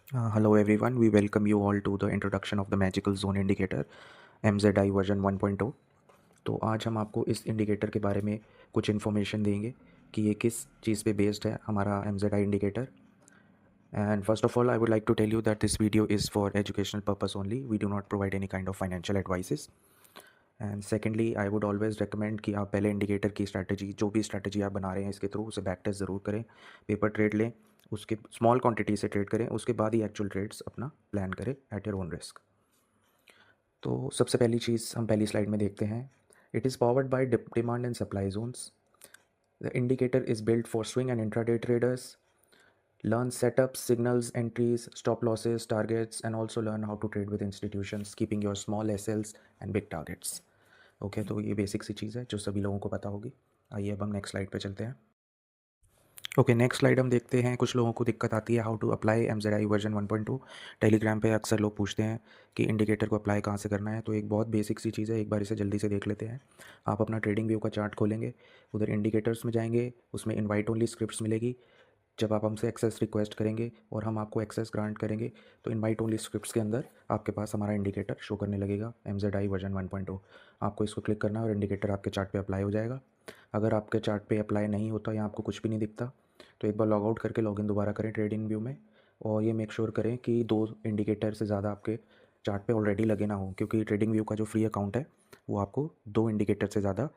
Hello everyone, we welcome you all to the introduction of the magical zone indicator MZI version 1.0। तो आज हम आपको इस indicator के बारे में कुछ इन्फॉर्मेशन देंगे कि ये किस चीज़ पे बेस्ड है हमारा MZI indicator. And first of all I would like to tell you that this video is for educational purpose only, we do not provide any kind of financial advices. And secondly I would always recommend कि आप पहले indicator की strategy, जो भी strategy आप बना रहे हैं इसके थ्रू, उसे बैक टेस्ट ज़रूर करें, पेपर ट्रेड लें, उसके स्मॉल क्वांटिटी से ट्रेड करें, उसके बाद ही एक्चुअल ट्रेड्स अपना प्लान करें एट योर ओन रिस्क। तो सबसे पहली चीज़ हम पहली स्लाइड में देखते हैं। It is powered by demand and supply zones. The indicator is build for swing and intraday traders. Learn setups, signals, entries, stop losses, targets, and also learn how to trade with institutions, keeping your small SLs and big targets. Okay, तो ये basic सी चीज़ है जो सभी लोगों को पता होगी। आइए अब हम नेक्स्ट स्लाइड पे चलते हैं। ओके, नेक्स्ट स्लाइड हम देखते हैं। कुछ लोगों को दिक्कत आती है how to apply MZI version 1.2। Telegram पे अक्सर लोग पूछते हैं कि इंडिकेटर को अप्लाई कहाँ से करना है। तो एक बहुत बेसिक सी चीज़ है, एक बार इसे जल्दी से देख लेते हैं। आप अपना ट्रेडिंग व्यू का चार्ट खोलेंगे, उधर इंडिकेटर्स में जाएंगे, उसमें इनवाइट ओनली स्क्रिप्ट्स मिलेगी। जब आप हमसे एक्सेस रिक्वेस्ट करेंगे और हम आपको एक्सेस ग्रांट करेंगे तो इनवाइट ओनली स्क्रिप्ट्स के अंदर आपके पास हमारा इंडिकेटर शो करने लगेगा MZI वर्जन 1.0। आपको इसको क्लिक करना है और इंडिकेटर आपके चार्ट पे अप्लाई हो जाएगा। अगर आपके चार्ट पे अप्लाई नहीं होता या आपको कुछ भी नहीं दिखता तो एक बार लॉग आउट करके लॉगिन दोबारा करें ट्रेडिंग व्यू में, और ये मेक श्योर करें कि 2 इंडिकेटर से ज़्यादा आपके चार्ट पे ऑलरेडी लगे ना हो, क्योंकि ट्रेडिंग व्यू का जो फ्री अकाउंट है वो आपको 2 इंडिकेटर से ज़्यादा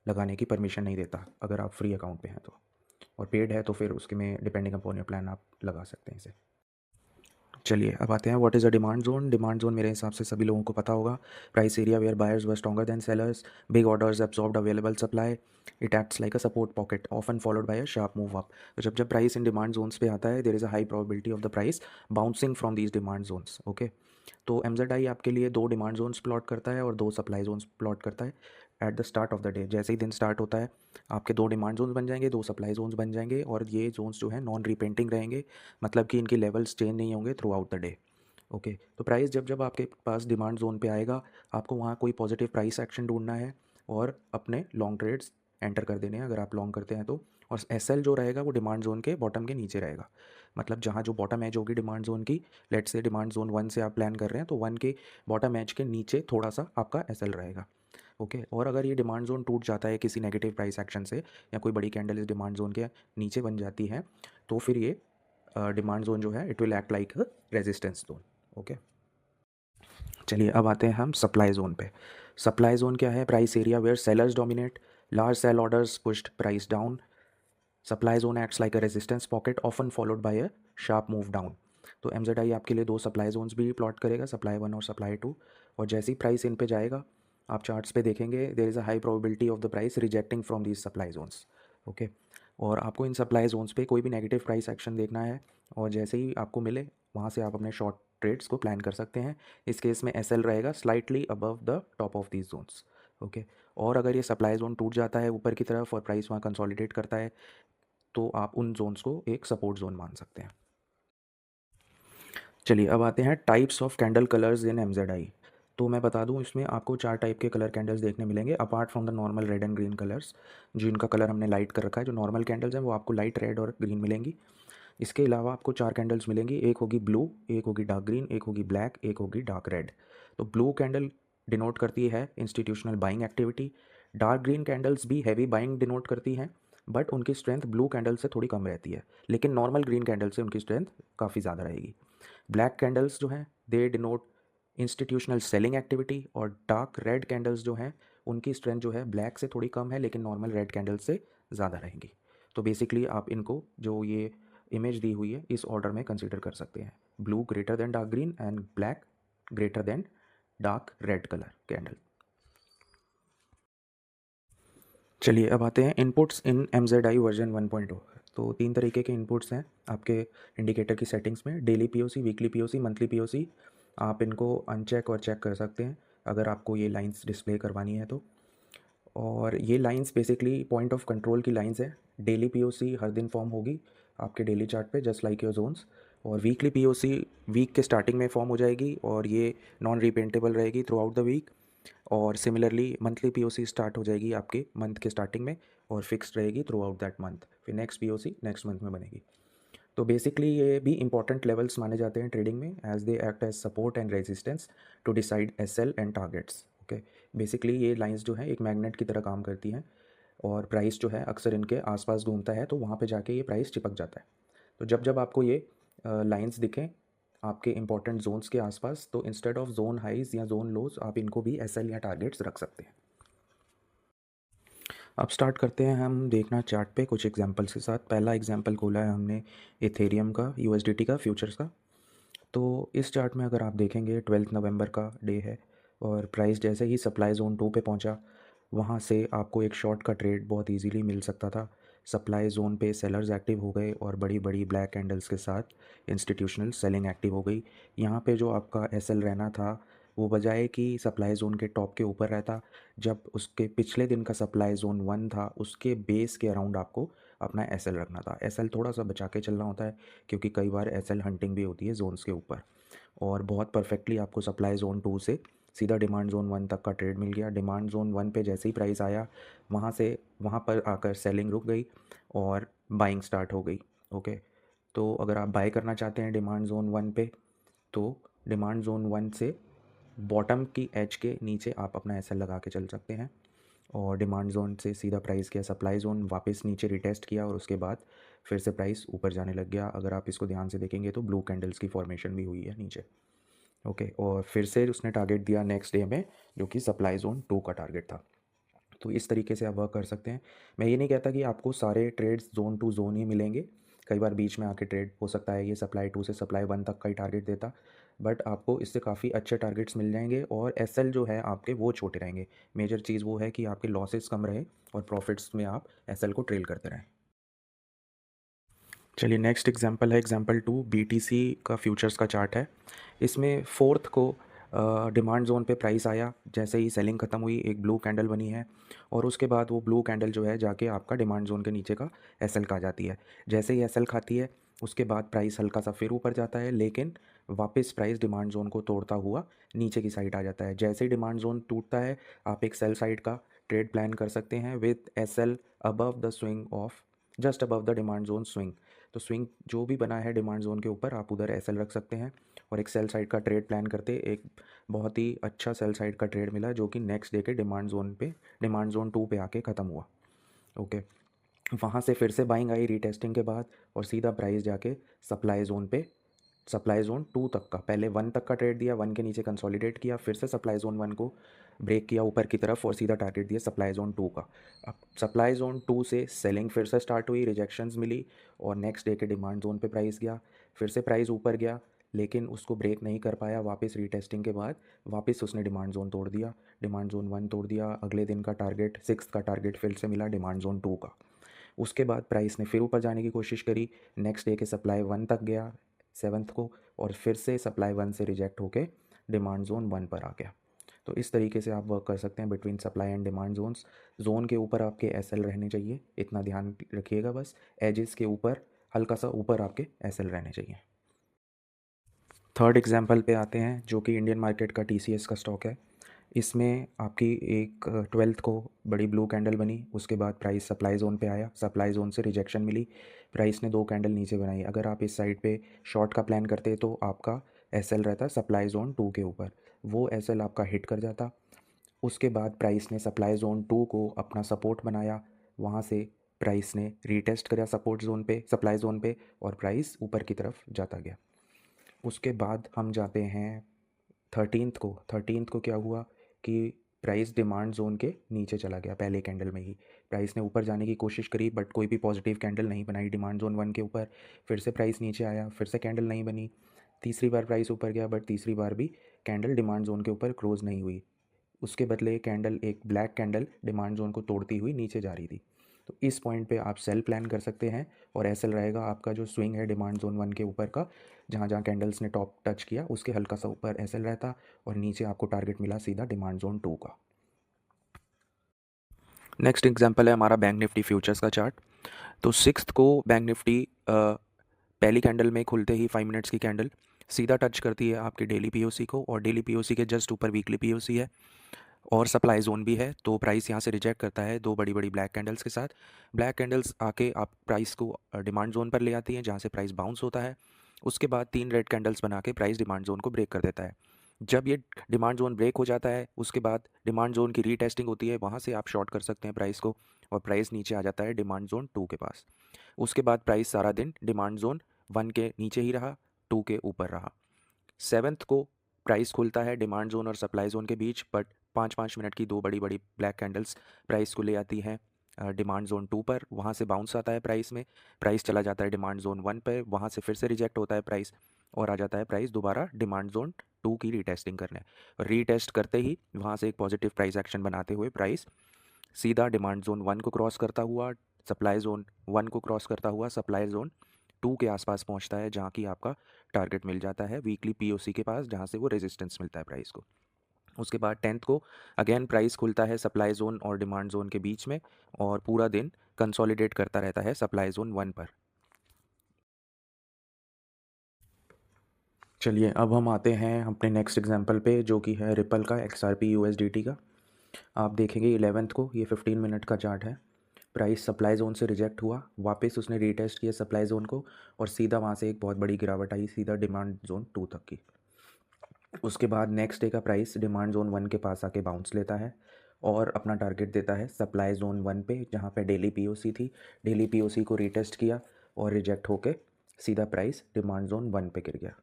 लगाने की परमिशन नहीं देता अगर आप फ्री अकाउंट पे हैं तो। और पेड है तो फिर उसके में डिपेंडिंग अपॉन योर प्लान आप लगा सकते हैं इसे। चलिए अब आते हैं what is a demand zone. Demand zone मेरे हिसाब से सभी लोगों को पता होगा। Price area where buyers were stronger than sellers, big orders absorbed available supply, it acts like a support pocket often followed by a sharp move up. तो जब जब प्राइस इन डिमांड जोन्स पे आता है there is a high probability of the price bouncing from these demand zones. Okay, तो MZI आपके लिए 2 demand Jones plot करता है और 2 सप्लाई जोन्स प्लॉट करता है at the start of the day. जैसे ही दिन स्टार्ट होता है आपके 2 डिमांड जोन्स बन जाएंगे, 2 सप्लाई जोन्स बन जाएंगे, और ये जोन्स जो है नॉन रिपेंटिंग रहेंगे, मतलब कि इनकी लेवल्स चेंज नहीं होंगे through out the day. Okay, तो प्राइस जब जब आपके पास डिमांड जोन पे आएगा आपको वहाँ कोई पॉजिटिव प्राइस एक्शन ढूंढना है और अपने लॉन्ग ट्रेड्स एंटर कर देने हैं अगर आप लॉन्ग करते हैं तो। और SL जो रहेगा वो डिमांड जोन के बॉटम के नीचे रहेगा, मतलब जहाँ जो बॉटम एज होगी डिमांड जोन की, लेट्स से डिमांड जोन 1 से आप प्लान कर रहे हैं तो 1 के बॉटम एज के नीचे थोड़ा सा आपका SL रहेगा। ओके, और अगर ये डिमांड जोन टूट जाता है किसी नेगेटिव प्राइस एक्शन से या कोई बड़ी कैंडल इस डिमांड जोन के नीचे बन जाती है तो फिर ये डिमांड जोन जो है it will act like a resistance zone. Okay, चलिए अब आते हैं हम सप्लाई जोन पे। सप्लाई जोन क्या है? Price area where sellers dominate, large sell orders pushed price down. Supply zone acts like a resistance pocket often followed by a sharp move down. तो MZI आपके लिए 2 सप्लाई जोन्स भी plot करेगा, supply 1 और supply 2। और जैसे ही price in पे जाएगा आप चार्ट्स पे देखेंगे there is a high probability of the price rejecting from these supply zones. Okay, और आपको इन सप्लाई जोन्स पे कोई भी नेगेटिव प्राइस एक्शन देखना है और जैसे ही आपको मिले वहाँ से आप अपने शॉर्ट ट्रेड्स को प्लान कर सकते हैं। इस केस में SL रहेगा slightly above the top of these zones. Okay, और अगर ये सप्लाई जोन टूट जाता है ऊपर की तरफ और प्राइस वहाँ कंसोलिडेट करता है तो आप उन जोन्स को एक सपोर्ट जोन मान सकते हैं। चलिए अब आते हैं types of candle colours in MZI। तो मैं बता दूं इसमें आपको 4 टाइप के कलर कैंडल्स देखने मिलेंगे apart from the normal red and green colours, जिनका कलर हमने लाइट कर रखा है। जो नॉर्मल कैंडल्स हैं वो आपको लाइट रेड और ग्रीन मिलेंगी। इसके अलावा आपको 4 कैंडल्स मिलेंगी, एक होगी ब्लू, एक होगी डार्क ग्रीन, एक होगी ब्लैक, एक होगी डार्क रेड। तो ब्लू कैंडल डिनोट करती है institutional buying activity. Dark green candles भी हैवी बाइंग डिनोट करती हैं, बट उनकी स्ट्रेंथ ब्लू कैंडल से थोड़ी कम रहती है, लेकिन नॉर्मल ग्रीन कैंडल से उनकी स्ट्रेंथ काफ़ी ज़्यादा रहेगी। ब्लैक कैंडल्स जो हैं दे डिनोट इंस्टीट्यूशनल सेलिंग एक्टिविटी, और डार्क रेड कैंडल्स जो हैं उनकी स्ट्रेंथ जो है ब्लैक से थोड़ी कम है लेकिन नॉर्मल रेड कैंडल से ज़्यादा रहेंगी। तो बेसिकली आप इनको जो ये इमेज दी हुई है इस ऑर्डर में कंसीडर कर सकते हैं, blue greater than dark green and black greater than dark red colour candle. चलिए अब आते हैं इनपुट्स इन MZI वर्जन 1.0। तो 3 तरीके के इनपुट्स हैं आपके इंडिकेटर की सेटिंग्स में, daily POC, weekly POC, monthly POC। आप इनको अनचेक और चेक कर सकते हैं अगर आपको ये लाइंस डिस्प्ले करवानी है तो। और ये lines basically point of control की लाइंस है। डेली POC हर दिन फॉर्म होगी आपके डेली चार्ट पे जस्ट लाइक योर जोन्स, और वीकली POC वीक के स्टार्टिंग में फॉर्म हो जाएगी और ये नॉन रिपेंटेबल रहेगी थ्रू आउट द वीक। और सिमिलरली मंथली POC स्टार्ट हो जाएगी आपके मंथ के स्टार्टिंग में और फिक्स्ड रहेगी थ्रू आउट दैट मंथ। फिर नेक्स्ट POC नेक्स्ट मंथ में बनेगी। तो बेसिकली ये भी इंपॉर्टेंट लेवल्स माने जाते हैं ट्रेडिंग में, as they act as support and resistance to decide SL and targets. Okay, basically ये लाइंस जो है एक मैग्नेट की तरह काम करती हैं और प्राइस जो है अक्सर इनके आसपास घूमता है, तो वहाँ पे जाके ये प्राइस चिपक जाता है। तो जब जब आपको ये लाइंस दिखें आपके इंपॉर्टेंट जोन्स के आसपास, तो इंस्टेड ऑफ जोन हाइज या जोन लोज आप इनको भी एसएल या टारगेट्स रख सकते हैं। अब स्टार्ट करते हैं हम देखना चार्ट पे कुछ एग्जांपल्स के साथ। पहला एग्जांपल खोला है हमने इथेरियम का, यूएसडीटी का फ्यूचर्स का। तो इस चार्ट में अगर आप देखेंगे 12 नवंबर का डे है और प्राइस जैसे ही सप्लाई जोन 2 पे पहुंचा, वहां से आपको एक शॉर्ट का ट्रेड बहुत इजीली मिल सकता था। सप्लाई जोन पे सेलर्स एक्टिव हो गए और बड़ी बड़ी ब्लैक कैंडल्स के साथ इंस्टीट्यूशनल सेलिंग एक्टिव हो गई। यहाँ पे जो आपका एसएल रहना था वो बजाय कि सप्लाई जोन के टॉप के ऊपर रहता, जब उसके पिछले दिन का सप्लाई जोन 1 था उसके बेस के अराउंड आपको अपना एसएल रखना था। एसएल थोड़ा सा बचा के चलना होता है क्योंकि कई बार एसएल हंटिंग भी होती है जोन्स के ऊपर। और बहुत परफेक्टली आपको सप्लाई जोन 2 से सीधा डिमांड जोन 1 तक का ट्रेड मिल गया। डिमांड जोन 1 पे जैसे ही प्राइस आया वहाँ पर आकर सेलिंग रुक गई और बाइंग स्टार्ट हो गई। ओके, तो अगर आप बाय करना चाहते हैं डिमांड जोन 1 पे, तो डिमांड जोन 1 से बॉटम की एज के नीचे आप अपना एसएल लगा के चल सकते हैं। और डिमांड जोन से सीधा प्राइस किया सप्लाई जोन, वापस नीचे रिटेस्ट किया और उसके बाद फिर से प्राइस ऊपर जाने लग गया। अगर आप इसको ध्यान से देखेंगे तो ब्लू कैंडल्स की फॉर्मेशन भी हुई है नीचे। ओके, और फिर से उसने टारगेट दिया नेक्स्ट डे में, जो कि सप्लाई जोन 2 का टारगेट था। तो इस तरीके से आप वर्क कर सकते हैं। मैं ये नहीं कहता कि आपको सारे ट्रेड्स जोन टू जोन ही मिलेंगे, कई बार बीच में आके ट्रेड हो सकता है ये सप्लाई 2 से सप्लाई 1 तक का ही टारगेट देता, बट आपको इससे काफ़ी अच्छे टारगेट्स मिल जाएंगे और एसएल जो है आपके वो छोटे रहेंगे। मेजर चीज़ वो है कि आपके लॉसेस कम रहे और प्रॉफिट्स में आप एसएल को ट्रेल करते रहें। चलिए नेक्स्ट एग्जांपल है एग्जांपल 2, बीटीसी का फ्यूचर्स का चार्ट है। इसमें फोर्थ को डिमांड जोन पे प्राइस आया, जैसे ही सेलिंग ख़त्म हुई एक ब्लू कैंडल बनी है और उसके बाद वो ब्लू कैंडल जो है जाके आपका डिमांड जोन के नीचे का एसएल खा जाती है। जैसे ही एसएल खाती है उसके बाद प्राइस हल्का सा फिर ऊपर जाता है, लेकिन वापस प्राइस डिमांड जोन को तोड़ता हुआ नीचे की साइड आ जाता है। जैसे ही डिमांड जोन टूटता है आप एक सेल साइड का ट्रेड प्लान कर सकते हैं with SL above the swing of just above the demand zone swing. तो स्विंग जो भी बना है डिमांड जोन के ऊपर आप उधर एसएल रख सकते हैं और एक सेल साइड का ट्रेड प्लान करते एक बहुत ही अच्छा सेल साइड का ट्रेड मिला, जो कि नेक्स्ट डे के डिमांड जोन 2 पे आके ख़त्म हुआ। ओके, वहाँ से फिर से बाइंग आई रीटेस्टिंग के बाद और सीधा प्राइस जाके सप्लाई जोन 2 तक का, पहले 1 तक का ट्रेड दिया, 1 के नीचे कंसोलिडेट किया, फिर से सप्लाई जोन 1 को ब्रेक किया ऊपर की तरफ और सीधा टारगेट दिया सप्लाई जोन 2 का। अब सप्लाई जोन 2 से सेलिंग फिर से स्टार्ट हुई, रिजेक्शंस मिली और नेक्स्ट डे के डिमांड जोन पे प्राइस गया। फिर से प्राइस ऊपर गया लेकिन उसको ब्रेक नहीं कर पाया, वापस रीटेस्टिंग के बाद वापस उसने डिमांड जोन तोड़ दिया, डिमांड जोन 1 तोड़ दिया। अगले दिन का टारगेट 6 का टारगेट फिर से मिला डिमांड जोन 2 का। उसके बाद प्राइस ने फिर ऊपर जाने की कोशिश करी, नेक्स्ट डे के सप्लाई 1 तक गया 7th को और फिर से सप्लाई 1 से रिजेक्ट होके डिमांड जोन 1 पर आ गया। तो इस तरीके से आप वर्क कर सकते हैं between supply and demand zones. Zone के ऊपर आपके एसएल रहने चाहिए, इतना ध्यान रखिएगा बस। एजेस के ऊपर हल्का सा ऊपर आपके एसएल रहने चाहिए। थर्ड एग्जांपल पे आते हैं, जो कि इंडियन मार्केट का टीसीएस का स्टॉक है। इसमें आपकी एक 12th को बड़ी ब्लू कैंडल बनी, उसके बाद प्राइस सप्लाई जोन पे आया, सप्लाई जोन से रिजेक्शन मिली, प्राइस ने 2 कैंडल नीचे बनाई। अगर आप इस साइड पे शॉर्ट का प्लान करते तो आपका एसएल रहता सप्लाई जोन 2 के ऊपर, वो एसएल आपका हिट कर जाता। उसके बाद प्राइस ने सप्लाई जोन 2 को अपना सपोर्ट बनाया, वहाँ से प्राइस ने रीटेस्ट करा सपोर्ट जोन पे सप्लाई जोन पे और प्राइस ऊपर की तरफ जाता गया। उसके बाद हम जाते हैं 13th को क्या हुआ कि प्राइस डिमांड जोन के नीचे चला गया। पहले कैंडल में ही प्राइस ने ऊपर जाने की कोशिश करी बट कोई भी पॉजिटिव कैंडल नहीं बनाई डिमांड जोन 1 के ऊपर। फिर से प्राइस नीचे आया, फिर से कैंडल नहीं बनी। तीसरी बार प्राइस ऊपर गया बट तीसरी बार भी कैंडल डिमांड जोन के ऊपर क्लोज नहीं हुई। उसके बदले कैंडल एक ब्लैक कैंडल डिमांड जोन को तोड़ती हुई नीचे जा रही थी। तो इस पॉइंट पे आप सेल प्लान कर सकते हैं और एसएल रहेगा आपका जो स्विंग है डिमांड जोन 1 के ऊपर का, जहाँ जहाँ कैंडल्स ने टॉप टच किया उसके हल्का सा ऊपर एसएल रहता और नीचे आपको टारगेट मिला सीधा डिमांड जोन 2 का। नेक्स्ट एग्जांपल है हमारा बैंक निफ्टी फ्यूचर्स का चार्ट। तो 6th को बैंक निफ्टी पहली कैंडल में खुलते ही 5 मिनट्स की कैंडल सीधा टच करती है आपके डेली पीओसी को और डेली पीओसी के जस्ट ऊपर वीकली पीओसी है और सप्लाई जोन भी है, तो प्राइस यहाँ से रिजेक्ट करता है दो बड़ी बड़ी ब्लैक कैंडल्स के साथ। ब्लैक कैंडल्स आके आप प्राइस को डिमांड जोन पर ले आती हैं, जहाँ से प्राइस बाउंस होता है। उसके बाद तीन रेड कैंडल्स बना के प्राइस डिमांड जोन को ब्रेक कर देता है। जब ये डिमांड जोन ब्रेक हो जाता है, उसके बाद डिमांड जोन की रीटेस्टिंग होती है, वहाँ से आप शॉर्ट कर सकते हैं प्राइस को, और प्राइस नीचे आ जाता है डिमांड जोन 2 के पास। उसके बाद प्राइस सारा दिन डिमांड जोन 1 के नीचे ही रहा, 2 के ऊपर रहा। 7th को प्राइस खुलता है डिमांड जोन और सप्लाई जोन के बीच, बट 5-5 मिनट की दो बड़ी बड़ी ब्लैक कैंडल्स प्राइस को ले आती हैं डिमांड जोन 2 पर। वहाँ से बाउंस आता है प्राइस में, प्राइस चला जाता है डिमांड जोन 1 पर, वहाँ से फिर से रिजेक्ट होता है प्राइस, और आ जाता है प्राइस दोबारा डिमांड जोन 2 की रीटेस्टिंग करने। और रीटेस्ट करते ही वहाँ से एक पॉजिटिव प्राइस एक्शन बनाते हुए प्राइस सीधा डिमांड जोन 1 को क्रॉस करता हुआ, सप्लाई जोन 1 को क्रॉस करता हुआ सप्लाई जोन 2 के आसपास पहुंचता है, जहां की आपका टारगेट मिल जाता है वीकली पीओसी के पास, जहां से वो रेजिस्टेंस मिलता है प्राइस को। उसके बाद 10th को अगेन प्राइस खुलता है सप्लाई जोन और डिमांड जोन के बीच में, और पूरा दिन कंसोलिडेट करता रहता है सप्लाई जोन 1 पर। चलिए अब हम आते हैं अपने नेक्स्ट एग्जांपल पे, जो कि है रिपल का XRP USDT का। आप देखेंगे 11th को, ये 15 मिनट का चार्ट है। प्राइस सप्लाई जोन से रिजेक्ट हुआ, वापस उसने रीटेस्ट किया सप्लाई जोन को, और सीधा वहाँ से एक बहुत बड़ी गिरावट आई सीधा डिमांड जोन 2 तक की। उसके बाद नेक्स्ट डे का प्राइस डिमांड जोन 1 के पास आके बाउंस लेता है और अपना टारगेट देता है सप्लाई जोन 1 पे, जहाँ पे डेली पीओसी थी। डेली पीओसी को रीटेस्ट किया और रिजेक्ट होके सीधा प्राइस डिमांड जोन 1 पे गिर गया।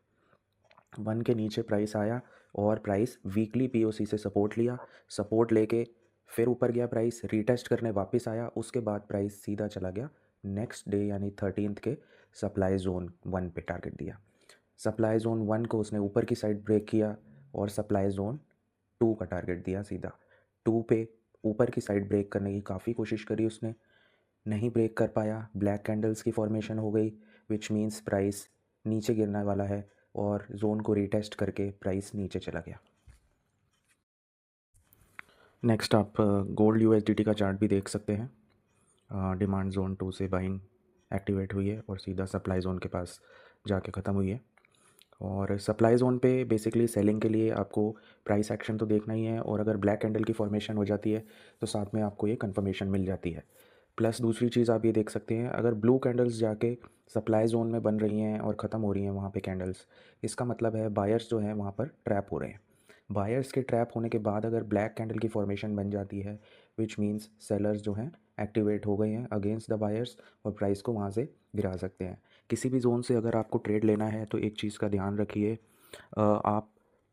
1 के नीचे प्राइस आया और प्राइस वीकली पीओसी से सपोर्ट लिया, सपोर्ट लेके फिर ऊपर गया प्राइस, रीटेस्ट करने वापस आया। उसके बाद प्राइस सीधा चला गया नेक्स्ट डे यानी 13th के सप्लाई जोन 1 पे टारगेट दिया। सप्लाई जोन 1 को उसने ऊपर की साइड ब्रेक किया और सप्लाई जोन 2 का टारगेट दिया सीधा। 2 पे ऊपर की साइड ब्रेक करने की काफ़ी कोशिश करी उसने, नहीं ब्रेक कर पाया। ब्लैक कैंडल्स की फॉर्मेशन हो गई, विच मीन्स प्राइस नीचे गिरने वाला है, और जोन को रीटेस्ट करके प्राइस नीचे चला गया। नेक्स्ट आप गोल्ड USDT का चार्ट भी देख सकते हैं। डिमांड जोन 2 से बाइंग एक्टिवेट हुई है और सीधा सप्लाई जोन के पास जाके ख़त्म हुई है। और सप्लाई जोन पे बेसिकली सेलिंग के लिए आपको प्राइस एक्शन तो देखना ही है, और अगर ब्लैक कैंडल की फॉर्मेशन हो जाती है तो साथ में आपको ये कंफर्मेशन मिल जाती है। प्लस दूसरी चीज़ आप ये देख सकते हैं, अगर ब्लू कैंडल्स जाके सप्लाई जोन में बन रही हैं और ख़त्म हो रही हैं वहाँ पे कैंडल्स, इसका मतलब है बायर्स जो हैं वहाँ पर ट्रैप हो रहे हैं। बायर्स के ट्रैप होने के बाद अगर ब्लैक कैंडल की फॉर्मेशन बन जाती है, विच मीन्स सेलर्स जो हैं एक्टिवेट हो गए हैं अगेंस्ट द बायर्स, और प्राइस को वहाँ से गिरा सकते हैं। किसी भी जोन से अगर आपको ट्रेड लेना है तो एक चीज़ का ध्यान रखिए, आप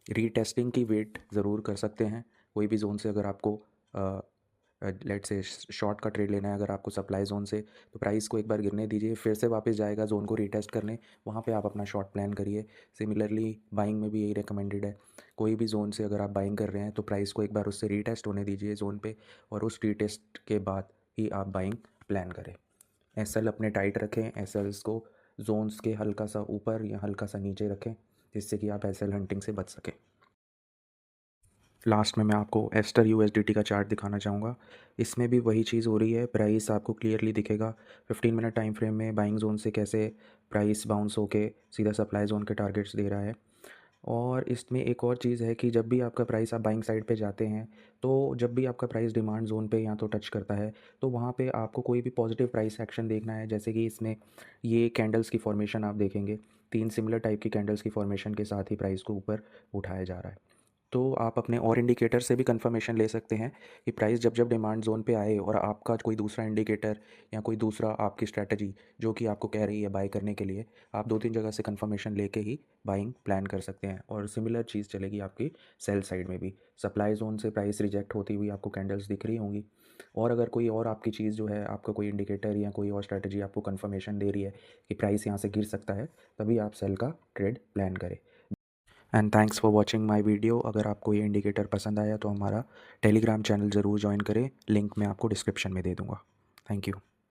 रीटेस्टिंग की वेट ज़रूर कर सकते हैं। कोई भी जोन से अगर आपको लेट से शॉर्ट का ट्रेड लेना है अगर आपको सप्लाई जोन से, तो प्राइस को एक बार गिरने दीजिए, फिर से वापस जाएगा जोन को रीटेस्ट करने, वहाँ पे आप अपना शॉर्ट प्लान करिए। सिमिलरली बाइंग में भी यही रिकमेंडेड है। कोई भी जोन से अगर आप बाइंग कर रहे हैं तो प्राइस को एक बार उससे रीटेस्ट होने दीजिए जोन पे, और उस रीटेस्ट के बाद ही आप बाइंग प्लान करें। एसएल अपने टाइट रखें, एसएल्स को जोन्स के हल्का सा ऊपर या हल्का सा नीचे रखें, जिससे कि आप एसएल हंटिंग से बच सकें। लास्ट में मैं आपको एस्टर USDT का चार्ट दिखाना चाहूँगा। इसमें भी वही चीज़ हो रही है, प्राइस आपको क्लियरली दिखेगा 15 मिनट टाइम फ्रेम में बाइंग जोन से कैसे प्राइस बाउंस होके सीधा सप्लाई जोन के टारगेट्स दे रहा है। और इसमें एक और चीज़ है कि जब भी आपका प्राइस आप बाइंग साइड पे जाते हैं, तो जब भी आपका प्राइस डिमांड जोन पे या तो टच करता है, तो वहाँ पे आपको कोई भी पॉजिटिव प्राइस एक्शन देखना है। जैसे कि इसमें ये कैंडल्स की फॉर्मेशन आप देखेंगे, 3 सिमिलर टाइप की कैंडल्स की फॉर्मेशन के साथ ही प्राइस को ऊपर उठाया जा रहा है। तो आप अपने और इंडिकेटर से भी कंफर्मेशन ले सकते हैं कि प्राइस जब जब डिमांड जोन पे आए और आपका कोई दूसरा इंडिकेटर या कोई दूसरा आपकी स्ट्रैटेजी जो कि आपको कह रही है बाय करने के लिए, आप 2-3 जगह से कंफर्मेशन लेके ही बाइंग प्लान कर सकते हैं। और सिमिलर चीज़ चलेगी आपकी सेल साइड में भी। सप्लाई जोन से प्राइस रिजेक्ट होती हुई आपको कैंडल्स दिख रही होंगी, और अगर कोई और आपकी चीज़ जो है, आपका कोई इंडिकेटर या कोई और स्ट्रैटेजी आपको कंफर्मेशन दे रही है कि प्राइस यहाँ से गिर सकता है, तभी आप सेल का ट्रेड प्लान करें। And thanks for watching my video. अगर आपको ये इंडिकेटर पसंद आया तो हमारा टेलीग्राम चैनल ज़रूर ज्वाइन करें, लिंक मैं आपको डिस्क्रिप्शन में दे दूँगा। Thank you.